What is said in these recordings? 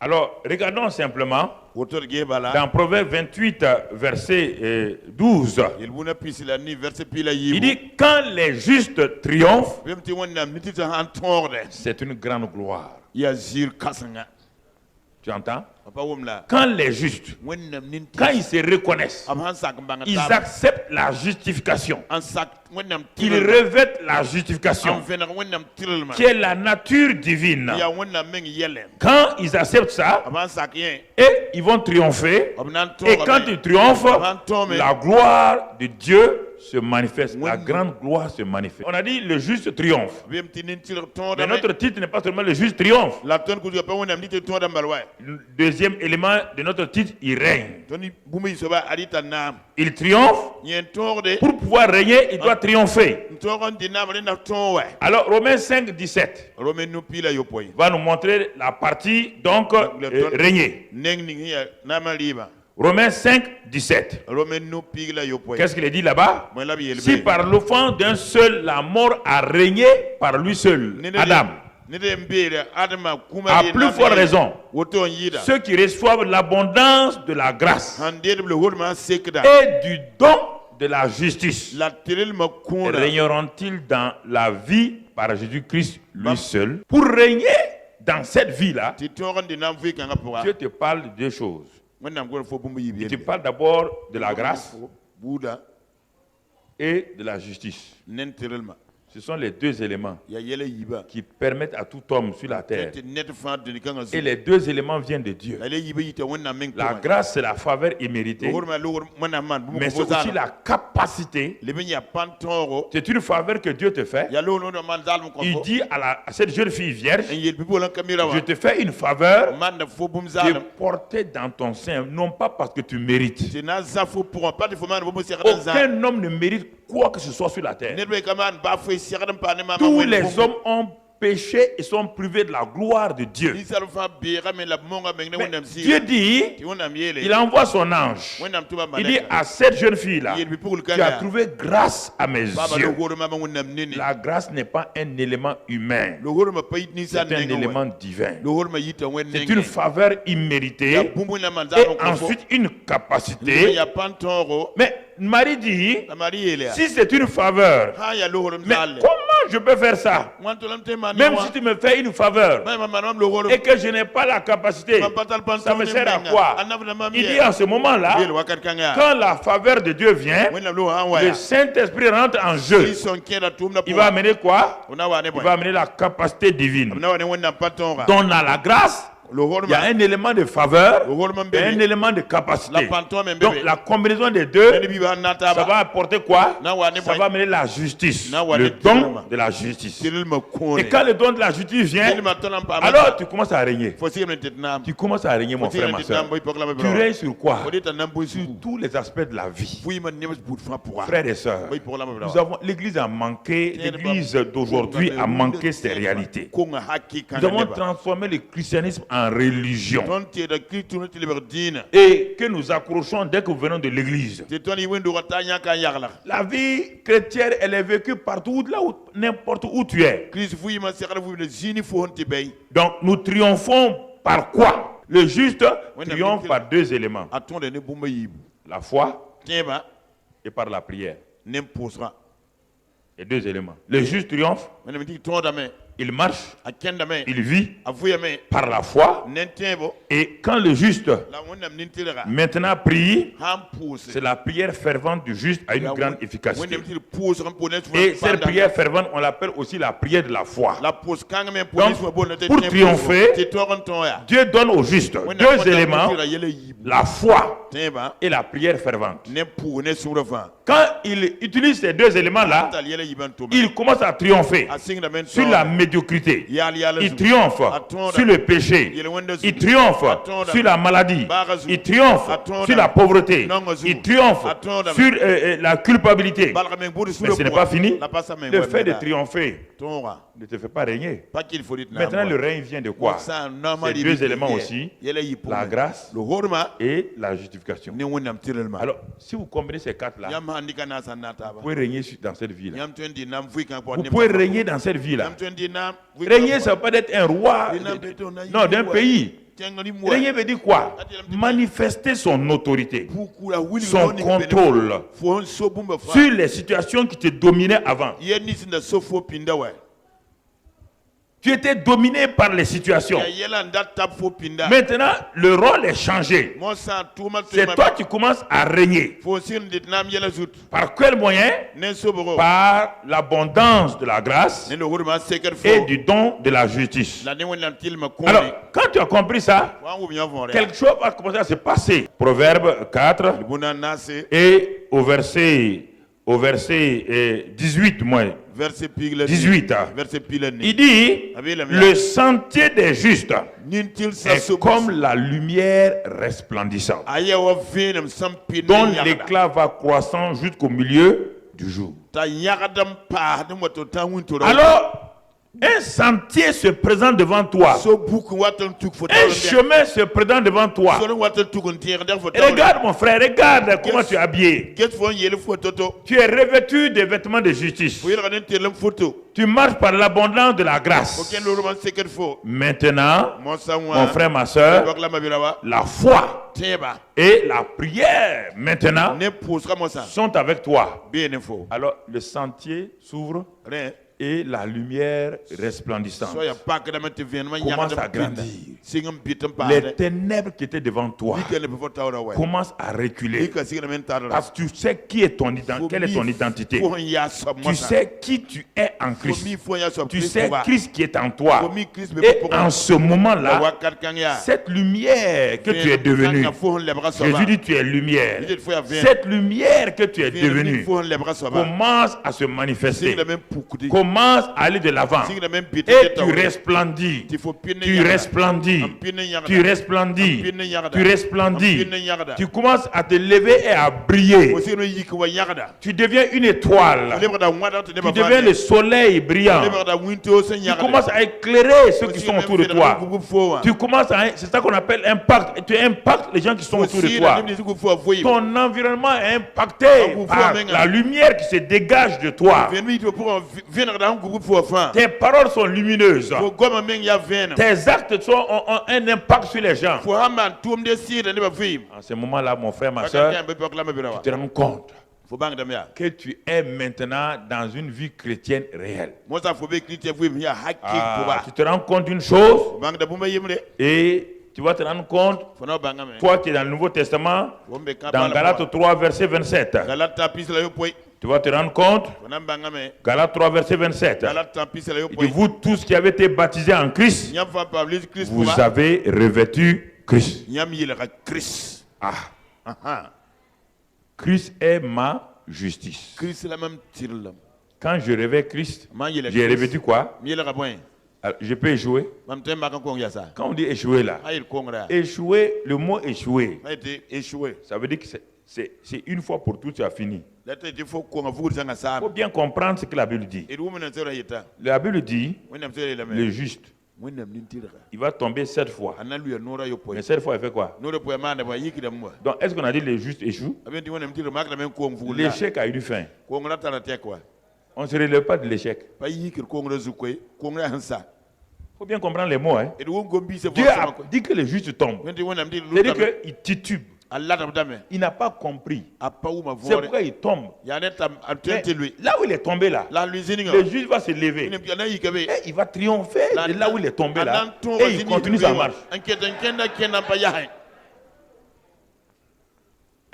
Alors, regardons simplement dans Proverbe 28, verset 12. Il dit, quand les justes triomphent, c'est une grande gloire. Tu entends? Quand les justes, quand ils se reconnaissent, ils acceptent la justification, ils revêtent la justification, qui est la nature divine. Quand ils acceptent ça, et ils vont triompher, et quand ils triomphent, la gloire de Dieu se manifeste, la grande gloire se manifeste. On a dit le juste triomphe. Mais notre titre n'est pas seulement le juste triomphe. Le deuxième élément de notre titre, il règne. Il triomphe. Pour pouvoir régner, il doit triompher. Alors Romains 5, 17 va nous montrer la partie donc régner. Romains 5, 17. Qu'est-ce qu'il est dit là-bas? Si par l'offense d'un seul la mort a régné par lui seul, Adam, à plus forte raison, ceux qui reçoivent l'abondance de la grâce et du don de la justice régneront-ils dans la vie par Jésus-Christ lui seul? Pour régner dans cette vie-là, Dieu te parle de deux choses. Il te parle d'abord de la grâce et de la justice. Ce sont les deux éléments qui permettent à tout homme sur la terre. Et les deux éléments viennent de Dieu. La grâce, c'est la faveur imméritée. Mais c'est aussi la capacité. C'est une faveur que Dieu te fait. Il dit à cette jeune fille vierge, je te fais une faveur de porter dans ton sein, non pas parce que tu mérites. Aucun homme ne mérite quoi que ce soit sur la terre. Tous les hommes ont péché et sont privés de la gloire de Dieu. Mais Dieu dit, il envoie son ange. Il dit à cette jeune fille-là, tu as trouvé grâce à mes yeux. La grâce n'est pas un élément humain. C'est un élément divin. C'est une faveur imméritée et ensuite une capacité. Mais Marie dit, si c'est une faveur, mais comment je peux faire ça? Même si tu me fais une faveur et que je n'ai pas la capacité, ça me sert à quoi? Il dit en ce moment-là, quand la faveur de Dieu vient, le Saint-Esprit rentre en jeu. Il va amener quoi? Il va amener la capacité divine. Donc dans la grâce, il y a un élément de faveur et un élément de capacité. Donc la combinaison des deux, ça va apporter quoi? Ça va amener la justice, le don de la justice. Et quand le don de la justice vient, alors tu commences à régner. Tu commences à régner, mon frère, ma soeur. Tu règnes sur quoi? Sur tous les aspects de la vie. Frères et sœurs, l'Église a manqué, l'Église d'aujourd'hui a manqué ces réalités. Nous avons transformé le christianisme en religion et que nous accrochons dès que nous venons de l'église. La vie chrétienne, elle est vécue partout, là où, n'importe où tu es. Donc nous triomphons par quoi? Le juste triomphe par deux éléments: la foi et par la prière. Les deux éléments. Le juste triomphe. Il marche, il vit par la foi. Et quand le juste maintenant prie, c'est la prière fervente du juste à une grande efficacité. Et cette prière fervente, on l'appelle aussi la prière de la foi. Donc, pour triompher, Dieu donne au juste deux éléments: la foi et la prière fervente. Quand il utilise ces deux éléments-là, il commence à triompher sur la médiocrité. Il triomphe sur le péché. Il triomphe sur la maladie. Il triomphe sur la pauvreté. Il triomphe sur la culpabilité. Mais ce n'est pas fini. Le fait de triompher ne te fait pas régner. Maintenant, le règne vient de quoi? Ces deux éléments aussi: la grâce et la justification. Alors, si vous combinez ces quatre-là, vous pouvez régner dans cette vie-là. Vous pouvez régner dans cette vie-là. Régner, ça ne veut pas être un roi d'un pays. Régner veut dire quoi? Manifester son autorité, son contrôle sur les situations qui te dominaient avant. Tu étais dominé par les situations. Maintenant, le rôle est changé. C'est toi qui commences à régner. Par quel moyen? Par l'abondance de la grâce et du don de la justice. Alors, quand tu as compris ça, quelque chose va commencer à se passer. Proverbe 4 et au verset 18, verset 18. Il dit, le sentier des justes est comme la lumière resplendissante, dont l'éclat va croissant jusqu'au milieu du jour. Alors, un sentier se présente devant toi. Un chemin se présente devant toi. Et regarde mon frère, regarde comment tu es habillé. Tu es revêtu des vêtements de justice. Tu marches par l'abondance de la grâce. Maintenant, mon frère, ma soeur, la foi et la prière maintenant sont avec toi. Alors le sentier s'ouvre et la lumière resplendissante commence à grandir. Les ténèbres qui étaient devant toi commencent à reculer. Parce que tu sais quelle est ton identité. Tu sais qui tu es en Christ. Tu sais Christ qui est en toi. Et en ce moment-là, cette lumière que tu es devenue, Jésus dit tu es lumière. Cette lumière que tu es devenue commence à se manifester. Commence à aller de l'avant et tu resplendis, tu resplendis, tu resplendis, tu resplendis, tu commences à te lever et à briller. Tu deviens une étoile, tu deviens le soleil brillant, tu commences à éclairer ceux qui sont autour de toi. Tu commences à, c'est ça qu'on appelle impact, tu impactes les gens qui sont autour de toi. Ton environnement est impacté par la lumière qui se dégage de toi. Tes paroles sont lumineuses. Tes actes ont un impact sur les gens. En ce moment-là, mon frère, ma soeur, tu te rends compte que tu es maintenant dans une vie chrétienne réelle. Tu te rends compte d'une chose et tu vas te rendre compte, toi qui es dans le Nouveau Testament, dans Galates 3, verset 27. Tu vas te rendre compte, Galates 3, verset 27. Il dit, vous tous qui avez été baptisés en Christ, vous avez revêtu Christ. Christ est ma justice. Quand je revêts Christ, j'ai revêtu quoi? Alors, je peux échouer. Quand on dit échouer là, échouer, le mot échouer, ça veut dire que c'est une fois pour toutes, tu as fini. Il faut bien comprendre ce que la Bible dit. La Bible dit, le juste, il va tomber 7 fois. Mais 7 fois, il fait quoi? Donc, est-ce qu'on a dit le juste échoue? L'échec a eu fin. On ne se relève pas de l'échec. Il faut bien comprendre les mots. Hein? Dieu a dit que le juste tombe. C'est-à-dire qu'il titube. Il n'a pas compris. C'est pourquoi il tombe. Mais là où il est tombé là, le juge va se lever. Et il va triompher de là où il est tombé là. Et il continue sa marche.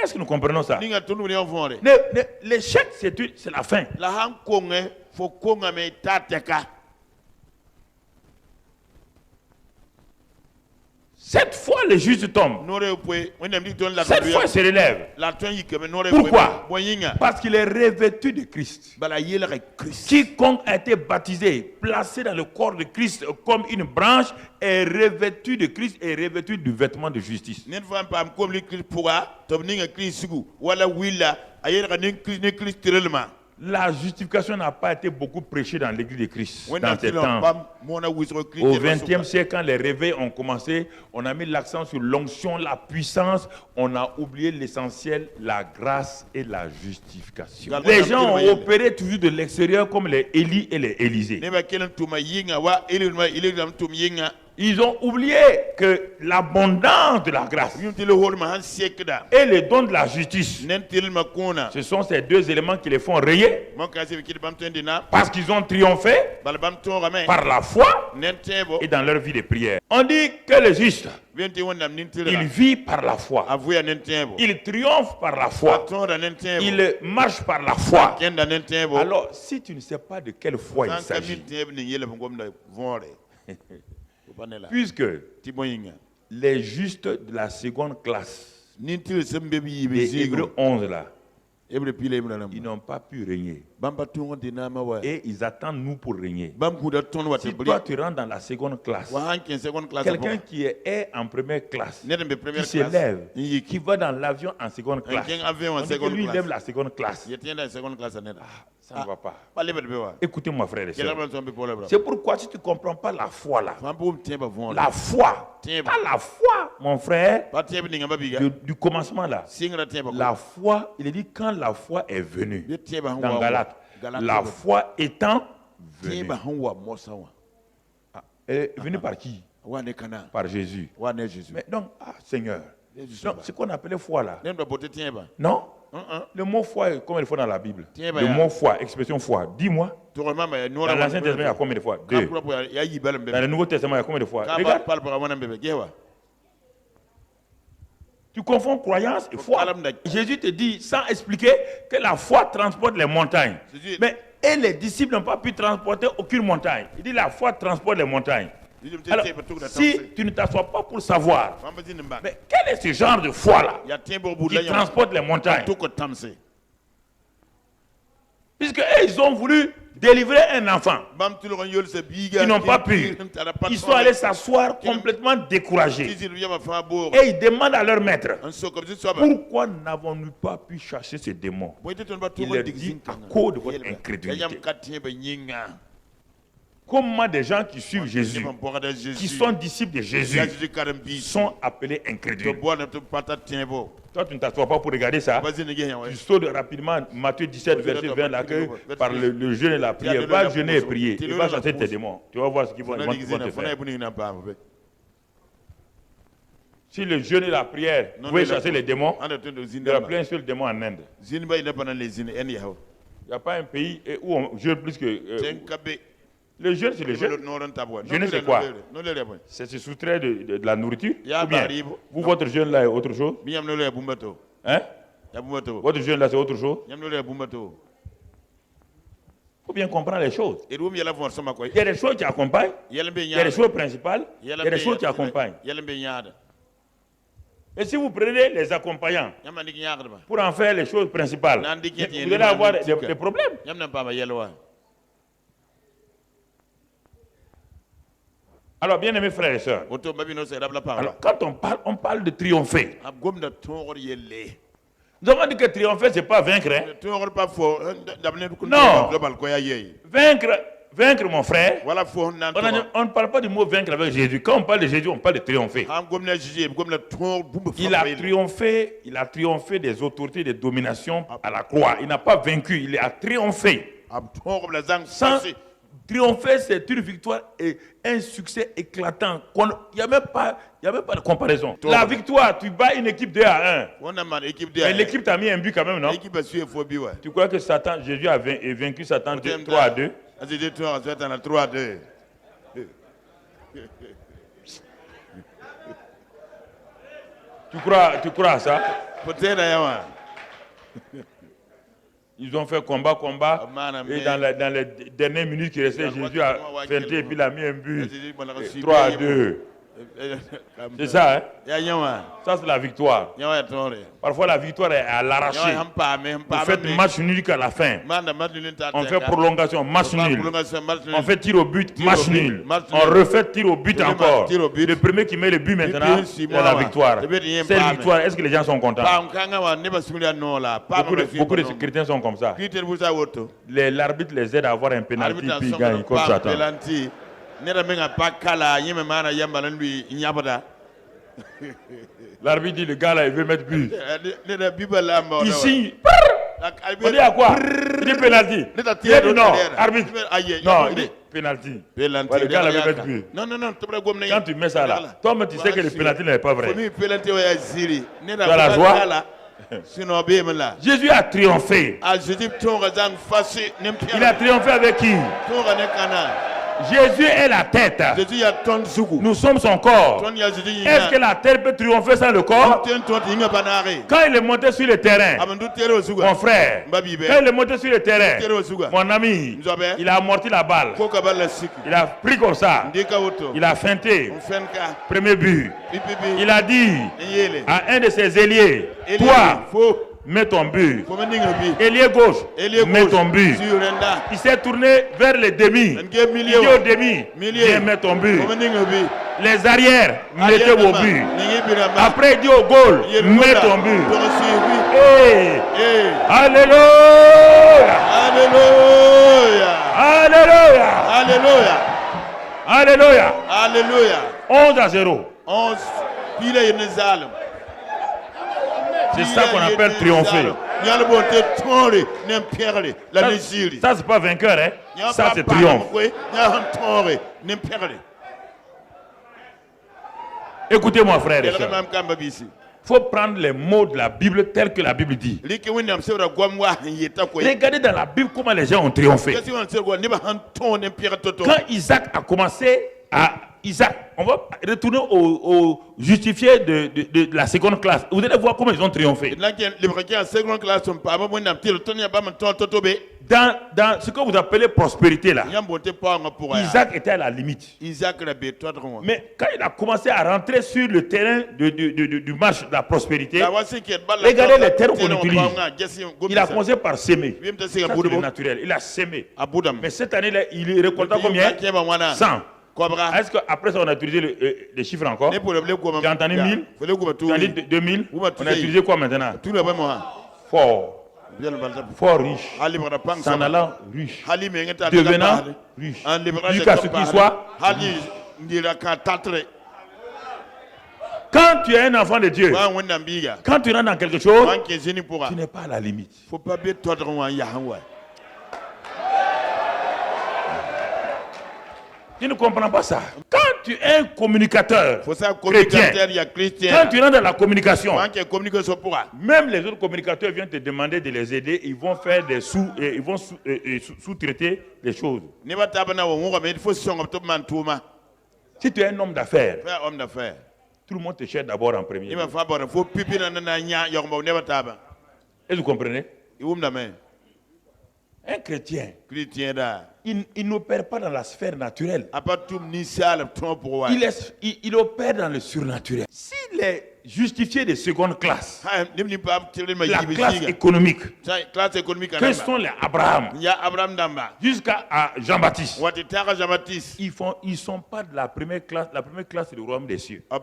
Est-ce que nous comprenons ça? L'échec, c'est la fin. Cette fois, le juste tombe. Cette fois, il se relève. Pourquoi? Parce qu'il est revêtu de Christ. Quiconque a été baptisé, placé dans le corps de Christ comme une branche, est revêtu de Christ et revêtu du vêtement de justice. La justification n'a pas été beaucoup prêchée dans l'église de Christ dans ces temps. Au XXe siècle, quand les réveils ont commencé, on a mis l'accent sur l'onction, la puissance. On a oublié l'essentiel, la grâce et la justification. Les gens ont opéré toujours de l'extérieur comme les Élie et les Élisée. Ils ont oublié que l'abondance de la grâce et le don de la justice, ce sont ces deux éléments qui les font rayer parce qu'ils ont triomphé par la foi et dans leur vie de prière. On dit que les justes, ils vivent par la foi. Ils triomphent par la foi. Ils marchent par la foi. Alors, si tu ne sais pas de quelle foi il s'agit, puisque les justes de la seconde classe, les Hébreux 11 là, ils n'ont pas pu régner. Et ils attendent nous pour régner. Si toi tu rentres dans la seconde classe, quelqu'un qui est en première classe, qui s'élève, qui va dans l'avion en seconde classe, on dit que lui il lève la seconde classe. Ça ne va pas. Écoutez-moi frère et soeur. C'est pourquoi si tu ne comprends pas la foi là, la foi, pas la foi mon frère, du commencement là, la foi, il est dit quand la foi est venue, dans Galates, la foi étant venue. Elle est venue par qui? Par Jésus. Mais donc, Seigneur, donc, ce qu'on appelait foi là, non? Le mot foi, combien de fois dans la Bible? Le mot foi, expression foi. Dis-moi. Dans l'Ancien Testament, il y a combien de fois? 2. Dans le Nouveau Testament, il y a combien de fois? Regarde. Tu confonds croyance et foi. Jésus te dit, sans expliquer, que la foi transporte les montagnes. Mais les disciples n'ont pas pu transporter aucune montagne. Il dit, la foi transporte les montagnes. Alors, si tu ne t'assois pas pour savoir, mais quel est ce genre de foi-là qui transporte les montagnes? Puisque ils ont voulu délivrer un enfant. Ils n'ont pas pu. Ils sont allés s'asseoir complètement découragés. Et ils demandent à leur maître, pourquoi n'avons-nous pas pu chasser ces démons? Il leur dit, à cause de votre incrédulité. Comment des gens qui suivent Jésus, qui sont disciples de Jésus, sont appelés incrédules? Toi, tu ne t'assois pas pour regarder ça. Tu sautes rapidement Matthieu 17, verset 20, là, que par le jeûne et la prière. Va jeûner et prier. Et va chasser tes démons. Tu vas voir ce qu'ils vont te faire. Si le jeûne et la prière pouvaient chasser les démons, il y aura plein de démons en Inde. Il n'y a pas un pays où on jeûne plus que... Le jeûne, c'est le jeûne. Jeûne, c'est quoi? C'est se soustraire de la nourriture? Ou bien, vous, votre jeûne là est autre chose? Hein? Votre jeûne là, c'est autre chose? Il faut bien comprendre les choses. Il y a des choses qui accompagnent, il y a des choses principales, il y a des choses qui accompagnent. Et si vous prenez les accompagnants pour en faire les choses principales, vous allez avoir des problèmes. Alors, bien aimés frères et sœurs, alors, quand on parle de triompher. Nous avons dit que triompher, ce n'est pas vaincre. Hein? Non. Vaincre, mon frère. On ne parle pas du mot vaincre avec Jésus. Quand on parle de Jésus, on parle de triompher. Il a triomphé des autorités de domination à la croix. Il n'a pas vaincu, il a triomphé. Triompher, c'est une victoire et un succès éclatant. Il n'y a même pas de comparaison. La victoire, tu bats une équipe 2-1. Mais l'équipe t'a mis un but quand même, non? Tu crois que Jésus a vaincu Satan 3-2? Tu crois à ça? Ils ont fait combat. Et dans les dernières minutes qui restaient, Jésus a feinté et puis il a mis un but. 3-2. C'est ça, hein? Ça, c'est la victoire. Parfois, la victoire est à l'arraché. Vous faites match nul qu'à la fin. On fait prolongation, match nul. On fait tir au but, match nul. On refait tir au but encore. Le premier qui met le but maintenant, c'est la victoire. Cette victoire, est-ce que les gens sont contents? Beaucoup de chrétiens sont comme ça. L'arbitre les aide à avoir un pénalty puis ils gagnent comme Satan. L'arbitre dit le gars là il veut mettre but. Ici, on dit à quoi? Il dit pénalty. Il dit non, arbitre. Non, il dit Penalty. Non. Quand tu mets ça là, toi-même tu sais que le penalty n'est pas vrai. Tu as la joie. Jésus a triomphé. Il a triomphé avec qui? Jésus est la tête. Nous sommes son corps. Est-ce que la tête peut triompher sans le corps? Quand il est monté sur le terrain, mon frère, quand il est monté sur le terrain, mon ami, il a amorti la balle. Il a pris comme ça. Il a feinté. Premier but. Il a dit à un de ses ailiers, toi, mets ton but. Ailier gauche, mets ton but. Il s'est tourné vers les demi. Il dit au demi, viens mettre ton but. Les arrières, mettez vos buts. Après, il dit au goal, mets ton but. Hey. Alléluia. Alléluia. Alléluia. Alléluia. Alléluia. 11-0. 11. C'est ça qu'on appelle triompher. Ça c'est pas vainqueur, hein? Ça c'est triomphe. Écoutez-moi, frère et soeur. Il faut prendre les mots de la Bible tels que la Bible dit. Regardez dans la Bible comment les gens ont triomphé. Quand Isaac a commencé à... on va retourner au justifié de la seconde classe. Vous allez voir comment ils ont triomphé. Dans ce que vous appelez prospérité là, Isaac était à la limite. Mais quand il a commencé à rentrer sur le terrain du match de la prospérité, regardez les termes qu'on utilise. Il a commencé par s'aimer. C'est naturel. Il a s'aimé. Mais cette année-là, il récolta combien? 100. Est-ce qu'après ça, on a utilisé les chiffres encore? J'ai entendu 1000, j'ai entendu 2000. On a utilisé quoi maintenant? Fort. Fort riche. S'en allant riche. Devenant riche. Jusqu'à ce qu'il soit. Quand tu es un enfant de Dieu, quand tu rentres dans quelque chose, tu n'es pas à la limite. Tu ne comprends pas ça. Quand tu es un communicateur chrétien, quand tu rentres dans la communication, même les autres communicateurs viennent te demander de les aider, ils vont faire des ils vont sous-traiter les choses. Si tu es un homme d'affaires, tout le monde te cherche d'abord en premier. Est-ce que vous comprenez? Un chrétien, il n'opère pas dans la sphère naturelle. Il opère dans le surnaturel. S'il est justifié de seconde classe, la classe économique, que sont les Abraham, jusqu'à Jean-Baptiste, ils ne sont pas de la première classe. La première classe, c'est le royaume des cieux. On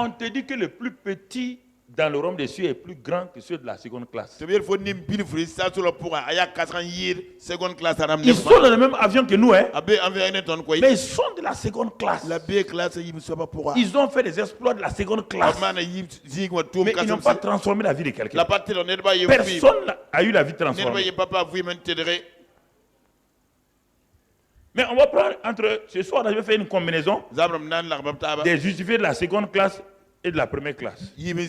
te dit que le plus petit dans le royaume des cieux est plus grand que ceux de la seconde classe. Ils sont dans le même avion que nous, hein? Mais ils sont de la seconde classe. Ils ont fait des exploits de la seconde classe. Mais ils n'ont pas transformé la vie de quelqu'un. Personne n'a eu la vie transformée. Mais on va prendre ce soir, je vais faire une combinaison des justifiés de la seconde classe et de la première classe. Comme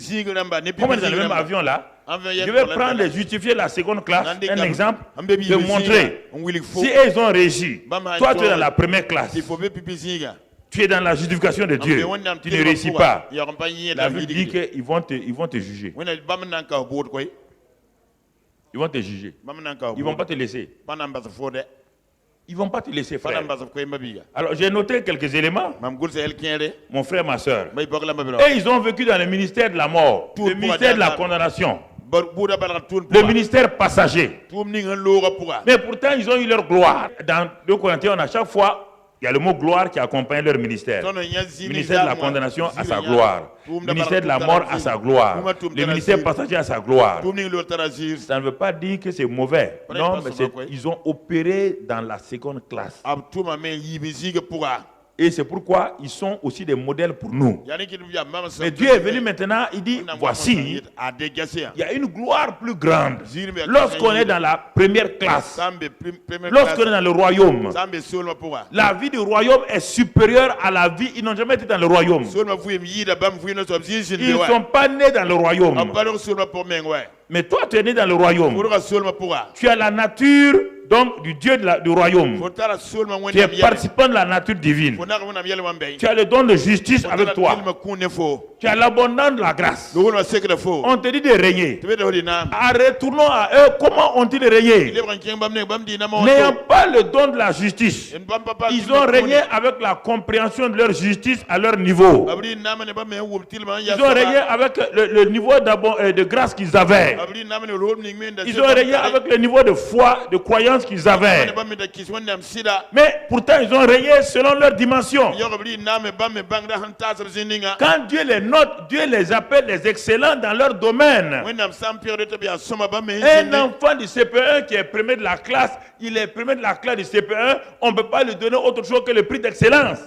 on est dans le même avion là, je vais prendre les justifiés de la seconde classe, un exemple, de montrer si ils ont réussi. Toi, tu es dans la première classe. Tu es dans la justification de Dieu. Tu ne réussis pas. La Bible dit qu'ils vont te juger. Ils vont te juger. Ils ne vont pas te laisser. Ils ne vont pas te laisser, frère. Alors, j'ai noté quelques éléments. Mon frère, ma soeur. Et ils ont vécu dans le ministère de la mort, le ministère de la condamnation, le ministère passager. Mais pourtant, ils ont eu leur gloire. Dans 2 Corinthiens, à chaque fois, il y a le mot gloire qui accompagne leur ministère. Le ministère de la condamnation à sa gloire. Le ministère de la mort à sa gloire. Le ministère passager à sa gloire. Ça ne veut pas dire que c'est mauvais. Non, mais ils ont opéré dans la seconde classe. Et c'est pourquoi ils sont aussi des modèles pour nous. Mais Dieu est venu maintenant, il dit, voici, il y a une gloire plus grande. Lorsqu'on est dans la première classe, lorsqu'on est dans le royaume, la vie du royaume est supérieure à la vie. Ils n'ont jamais été dans le royaume. Ils ne sont pas nés dans le royaume. Mais toi, tu es né dans le royaume. Tu as la nature donc du Dieu du royaume. Tu es participant de la nature divine. Tu as le don de justice avec toi. Tu as l'abondance de la grâce. On te dit de régner. Retournons à eux. Comment ont-ils régné? N'ayant pas le don de la justice, ils ont régné avec la compréhension de leur justice à leur niveau. Ils ont régné avec le niveau de grâce qu'ils avaient. Ils ont régné avec le niveau de foi, de croyance qu'ils avaient. Mais pourtant, ils ont régné selon leur dimension. Quand Dieu les note, Dieu les appelle les excellents dans leur domaine. Un enfant du CP1 qui est premier de la classe, il est premier de la classe du CP1, on ne peut pas lui donner autre chose que le prix d'excellence.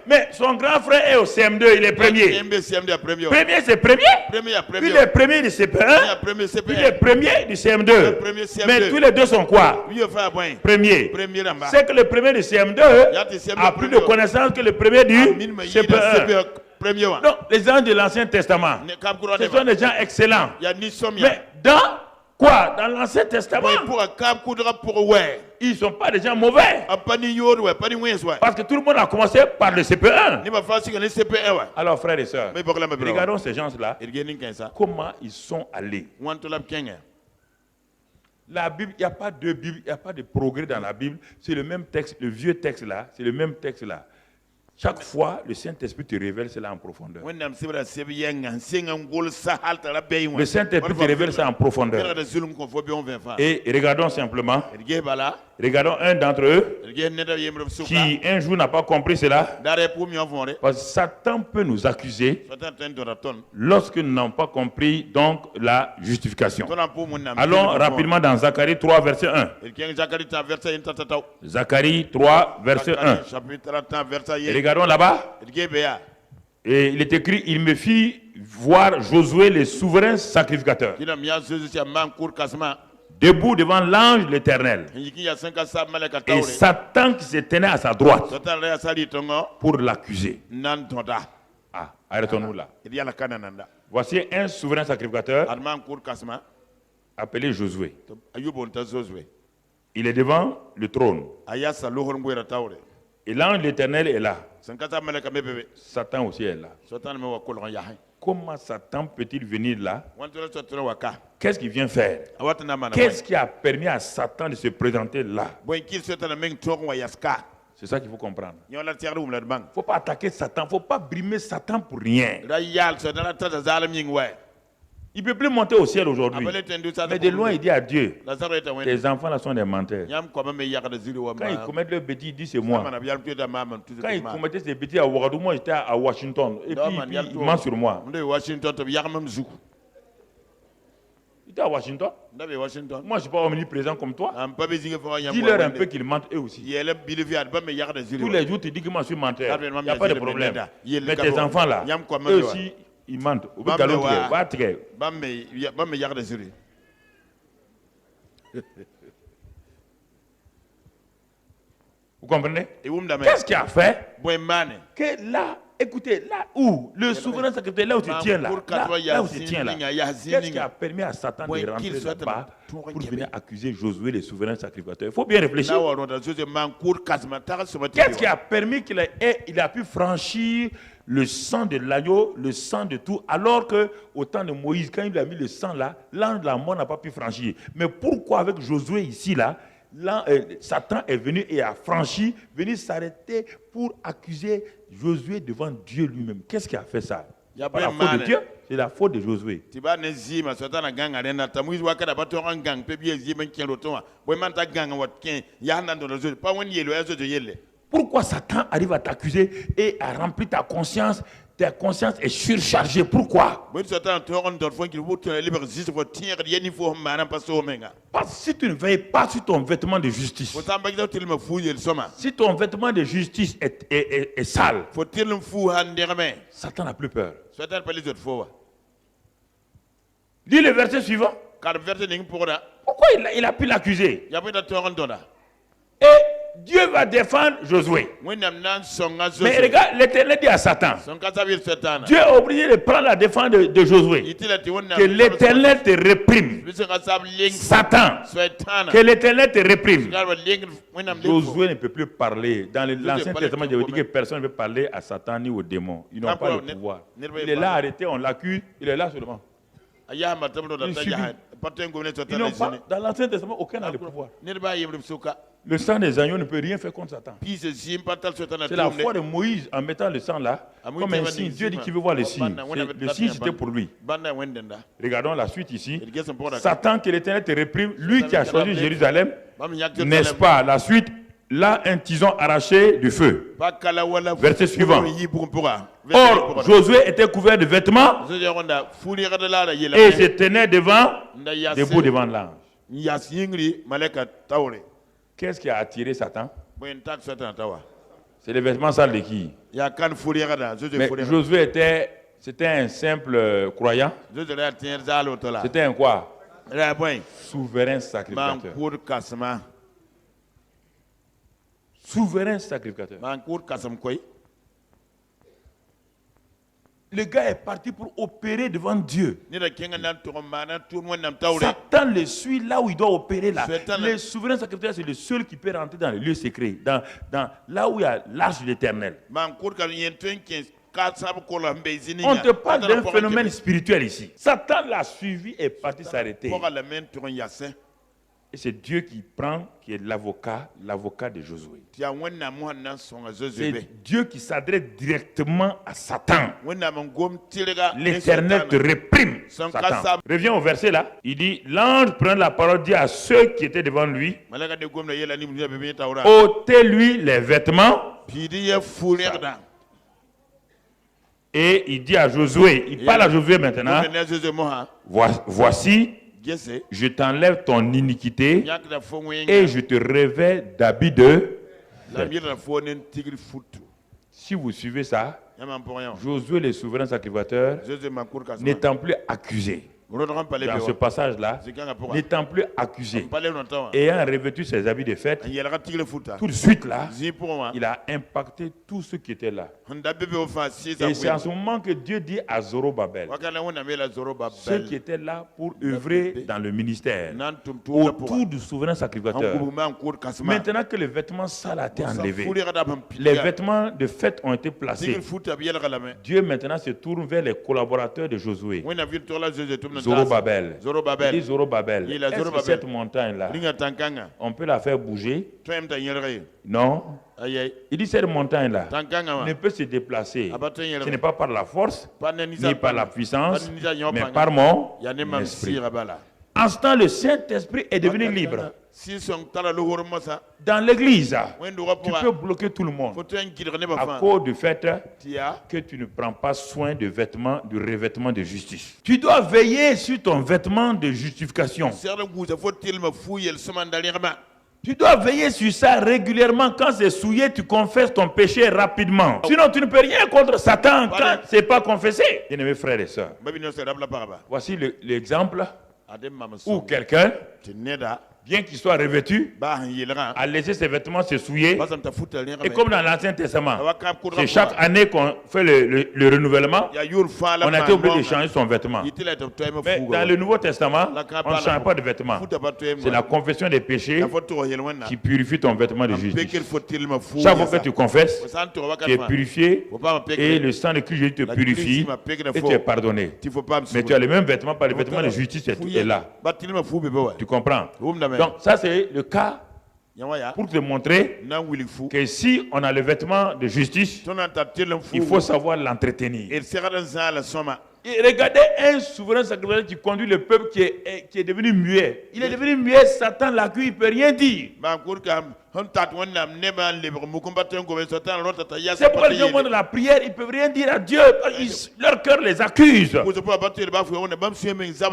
Mais son grand frère est au CM2, il est premier. Premier, c'est premier. Puis le premier du CP1, puis le premier du CM2. Mais tous les deux sont quoi? Premier. C'est que le premier du CM2 a plus de connaissances que le premier du CP1. Donc, les gens de l'Ancien Testament, ce sont des gens excellents. Mais dans quoi? Dans l'Ancien Testament, ils ne sont pas des gens mauvais. Parce que tout le monde a commencé par le CP1. Alors, frères et sœurs, regardons ces gens-là. Comment ils sont allés. La Bible, il n'y a pas de Bible, il n'y a pas de progrès dans la Bible. C'est le même texte, le vieux texte là, c'est le même texte là. Chaque fois, le Saint-Esprit te révèle cela en profondeur. Le Saint-Esprit te révèle ça en profondeur. Et regardons simplement. Regardons un d'entre eux qui un jour n'a pas compris cela. Parce que Satan peut nous accuser lorsque nous n'avons pas compris donc la justification. Allons rapidement dans Zacharie 3, verset 1. Zacharie 3, verset 1. Regardons là-bas. Et il est écrit, il me fit voir Josué, le souverain sacrificateur, debout devant l'ange de l'Éternel. Et Satan qui se tenait à sa droite pour l'accuser. Ah, arrêtons-nous là. Voici un souverain sacrificateur appelé Josué. Il est devant le trône. Et l'ange de l'Éternel est là. Satan aussi est là. Comment Satan peut-il venir là? Qu'est-ce qu'il vient faire? Qu'est-ce qui a permis à Satan de se présenter là? C'est ça qu'il faut comprendre. Il ne faut pas attaquer Satan, il ne faut pas brimer Satan pour rien. Il ne peut plus monter au ciel aujourd'hui. Mais de loin, il dit à Dieu, tes enfants là sont des menteurs. Quand ils commettent leur bêtise, il dit c'est moi. Quand ils commettaient ces bêtises à Ouagadougou, moi j'étais à Washington. Et puis il ment sur moi. Il était à Washington. Moi je ne suis pas omniprésent comme toi. Dis-leur un peu qu'ils mentent eux aussi. Tous les jours tu dis que moi je suis menteur. Il n'y a pas de problème. Mais tes enfants là, eux aussi, ils mentent. Vous comprenez? Qu'est-ce qu'il a fait? Que là, écoutez, là où le souverain sacrificateur, là où tu tiens là, là où tu tiens là, qu'est-ce qui a permis à Satan de rentrer là-bas pour venir accuser Josué, le souverain sacrificateur? Il faut bien réfléchir. Qu'est-ce qui a permis qu'il a pu franchir le sang de l'agneau, le sang de tout, alors que au temps de Moïse, quand il a mis le sang là, l'ange de la mort n'a pas pu franchir. Mais pourquoi avec Josué ici là, Satan est venu et a franchi, venu s'arrêter pour accuser Josué devant Dieu lui-même? Qu'est-ce qui a fait ça? Il n'y a pas la faute de Dieu, c'est la faute de Josué. Pourquoi Satan arrive à t'accuser et à remplir ta conscience ta conscience est surchargée. Pourquoi? Parce que si tu ne veilles pas sur ton vêtement de justice, si ton vêtement de justice est sale, Satan n'a plus peur. Lis le verset suivant. Pourquoi il a pu l'accuser? Et Dieu va défendre Josué. Mais regarde, l'Éternel dit à Satan, Dieu est obligé de prendre la défense de Josué. Que l'Éternel te réprime. Satan, que l'Éternel te réprime. Josué ne peut plus parler. Dans l'Ancien Testament, il dit que personne ne peut parler à Satan ni aux démons. Ils n'ont pas le pouvoir. Il est là arrêté, on l'accuse, il est là seulement. Ils n'ont pas, dans l'Ancien Testament, aucun n'a le pouvoir. Le sang des agneaux ne peut rien faire contre Satan. C'est la foi de Moïse en mettant le sang là, comme un signe. Dieu dit qu'il veut voir le signe. Le signe c'était pour lui. Regardons la suite ici. Satan, que l'Éternel te réprime, lui qui a choisi Jérusalem, n'est-ce pas? La suite, là un tison arraché du feu. Verset suivant. Or, Josué était couvert de vêtements et se tenait debout devant l'ange. Qu'est-ce qui a attiré Satan? C'est les vêtements sales de qui? Mais Josué c'était un simple croyant. C'était un quoi? Souverain sacrificateur. Souverain sacrificateur. Le gars est parti pour opérer devant Dieu. Satan le suit là où il doit opérer là. Le souverain sacrificateur, c'est le seul qui peut rentrer dans le lieu secret, dans là où il y a l'arche de l'Éternel. On te parle d'un phénomène spirituel ici. Satan l'a suivi et est parti s'arrêter. Et c'est Dieu qui prend, qui est l'avocat de Josué. C'est Dieu qui s'adresse directement à Satan. L'Éternel te réprime, Satan. Reviens au verset là. Il dit, l'ange prend la parole, dit à ceux qui étaient devant lui, ôtez-lui les vêtements. Et il dit à Josué, il parle à Josué maintenant, voici, je t'enlève ton iniquité et je te revêts d'habits de... Si vous suivez ça, Josué le souverain sacrificateur n'étant plus accusé. Dans ce passage-là, n'étant plus accusé, ayant revêtu ses habits de fête, tout de suite là, il a impacté tous ceux qui étaient là. Et c'est en ce moment que Dieu dit à Zorobabel, ceux qui étaient là pour œuvrer dans le ministère, autour du souverain sacrificateur, maintenant que les vêtements sales ont été enlevés, les vêtements de fête ont été placés, Dieu maintenant se tourne vers les collaborateurs de Josué. Zorobabel. Il dit Zorobabel, est-ce que cette montagne-là, on peut la faire bouger? Non. Il dit cette montagne-là ne peut se déplacer. Ce n'est pas par la force, ni par la puissance, mais par mon esprit. En ce temps, le Saint-Esprit est devenu libre. Dans l'église, tu peux bloquer tout le monde à cause du fait que tu ne prends pas soin du revêtement de justice. Tu dois veiller sur ton vêtement de justification. Tu dois veiller sur ça régulièrement. Quand c'est souillé, tu confesses ton péché rapidement. Sinon, tu ne peux rien contre Satan quand ce n'est pas confessé. Bien-aimés frères et sœurs, voici l'exemple où quelqu'un, bien qu'il soit revêtu, a laissé ses vêtements se souiller. Et comme dans l'Ancien Testament, c'est chaque année qu'on fait le renouvellement, on a été obligé de changer son vêtement. Mais dans le Nouveau Testament, on ne change pas de vêtements. C'est la confession des péchés qui purifie ton vêtement de justice. Chaque fois que tu confesses, tu es purifié et le sang de Christ Jésus te purifie et tu es pardonné. Mais tu as les mêmes vêtements, pas les vêtements de justice est là. Tu comprends? Donc ça c'est le cas pour te montrer que si on a le vêtement de justice, il faut savoir l'entretenir. Et regardez un souverain sacrificateur qui conduit le peuple qui est devenu muet. Il est devenu muet, Satan l'accueille, il ne peut rien dire. C'est pourquoi les gens vont dans la prière, ils ne peuvent rien dire à Dieu. Leur cœur les accuse.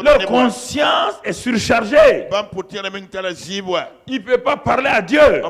Leur conscience est surchargée. Ils ne peuvent pas parler à Dieu.